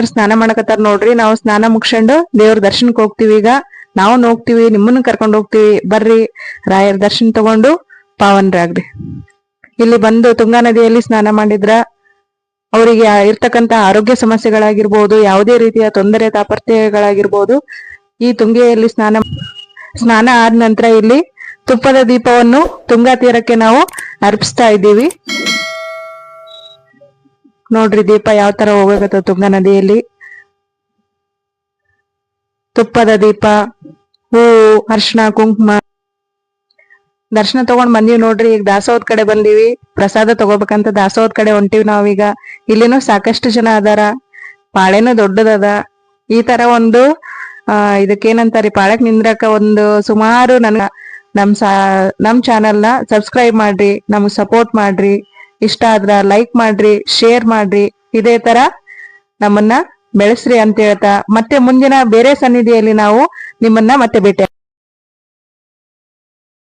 ಸ್ನಾನ ಮಾಡಕತ್ತಾರ ನೋಡ್ರಿ. ನಾವು ಸ್ನಾನ ಮುಗಿಸ್ಕೊಂಡು ದೇವ್ರ ದರ್ಶನಕ್ಕೆ ಹೋಗ್ತಿವಿ. ಈಗ ನಾವು ಹೋಗ್ತಿವಿ, ನಿಮ್ಮನ್ನ ಕರ್ಕೊಂಡು ಹೋಗ್ತಿವಿ. ಬರ್ರಿ ರಾಯರ ದರ್ಶನ ತಗೊಂಡು ಪಾವನರಾಗ್ರಿ. ಇಲ್ಲಿ ಬಂದು ತುಂಗಾ ನದಿಯಲ್ಲಿ ಸ್ನಾನ ಮಾಡಿದ್ರ ಅವರಿಗೆ ಇರ್ತಕ್ಕಂತ ಆರೋಗ್ಯ ಸಮಸ್ಯೆಗಳಾಗಿರ್ಬೋದು, ಯಾವುದೇ ರೀತಿಯ ತೊಂದರೆ ತಾಪತ್ರಯಗಳಾಗಿರ್ಬೋದು, ಈ ತುಂಗೆಯಲ್ಲಿ ಸ್ನಾನ ಆದ ನಂತರ ಇಲ್ಲಿ ತುಪ್ಪದ ದೀಪವನ್ನು ತುಂಗಾ ತೀರಕ್ಕೆ ನಾವು ಅರ್ಪಿಸ್ತಾ ಇದ್ದೀವಿ. ನೋಡ್ರಿ ದೀಪ ಯಾವ ತರ ಹೋಗಕತ್ತ ತುಂಗಾ ನದಿಯಲ್ಲಿ. ತುಪ್ಪದ ದೀಪ, ಹೂವು, ಅರ್ಶಿನ, ಕುಂಕುಮ ದರ್ಶನ ತಗೊಂಡ್ ಬಂದೀವಿ ನೋಡ್ರಿ. ಈಗ ದಾಸೋಹದ ಕಡೆ ಬಂದೀವಿ, ಪ್ರಸಾದ ತಗೋಬೇಕಂತ ದಾಸೋಹದ ಕಡೆ ಹೊಂಟಿವಿ ನಾವೀಗ. ಇಲ್ಲಿನೂ ಸಾಕಷ್ಟು ಜನ ಅದಾರ, ಪಾಳೆನೂ ದೊಡ್ಡದದ. ಈ ತರ ಒಂದು ಇದಕ್ಕೇನಂತಾರಿ, ಪಾಳಕ್ ನಿಂದ್ರಕ ಒಂದು ಸುಮಾರು ನಮ್ ಚಾನಲ್ನ ಸಬ್ಸ್ಕ್ರೈಬ್ ಮಾಡ್ರಿ, ನಮಗ್ ಸಪೋರ್ಟ್ ಮಾಡ್ರಿ. ಇಷ್ಟ ಆದ್ರ ಲೈಕ್ ಮಾಡ್ರಿ, ಶೇರ್ ಮಾಡ್ರಿ. ಇದೇ ತರ ನಮ್ಮನ್ನ ಬೆಳೆಸ್ರಿ ಅಂತ ಹೇಳ್ತಾ ಮತ್ತೆ ಮುಂದಿನ ಬೇರೆ ಸನ್ನಿಧಿಯಲ್ಲಿ ನಾವು ನಿಮ್ಮನ್ನ ಮತ್ತೆ ಭೇಟಿ